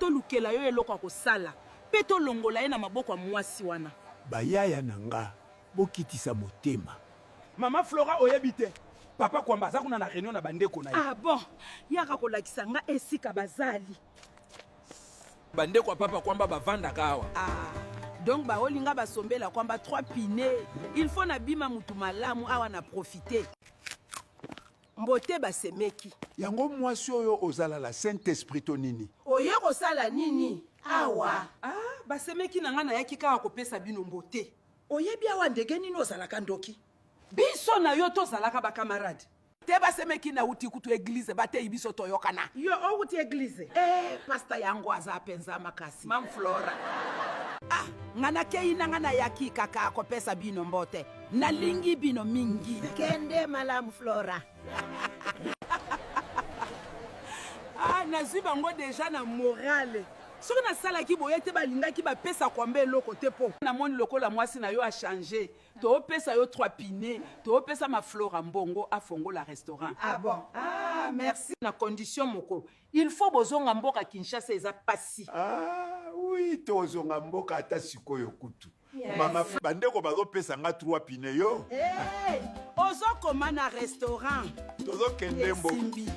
tolukela yo eloko ya kosala mpe tolongola ye na maboko ya mwasi wana. Bayaya na nga bokitisa motema. Mama Flora oyebi te. Papa Kwamba aza kuna na réunion na bandeko na ye. Ah bon, yaka kolakisa nga esika bazali. Bandeko ya Papa Kwamba bavandaka awa. Ah, donc baolinga basombela Kwamba 3 pine. Il faut na bima mutu malamu awa na profiter. Mbote basemeki. Yango mwasi oyo ozala la Saint-Esprit to nini? Oye kosala nini? Awa. Ah, basemeki na nga na yaki kaka kopesa bino mbote. Oyebi awa ndenge nini ozalaka ndoki? Biso na yo tozalaka ba camarade. Te basemeki na uti kutu église batei biso toyokana. Yo outi église. Pasta yango aza penza makasi. Mam Flora. Ah, ngana kei na ngana yaki kaka kopesa bino mbote. Nalingi bino mingi. Kende malamu Flora. Ah, nazwi bango déjà na morale. Soki nasalaki boye te balingaki bapesa Kwamba eloko te po. Namoni lokola mwasi na yo a changé. Toopesa yo 3 pine, toopesa ma Flora mbongo afongola restaurant. Ah bon? Ah, merci. Na condition moko. Il faut bozonga mboka Kinshasa eza pasi. Ah, oui, tozonga mboka ata sikoyo kutu. Mama bandeko bazopesa nga 3 pine yo. Ozo koma na restaurant. Tozokende mboka. Simbi.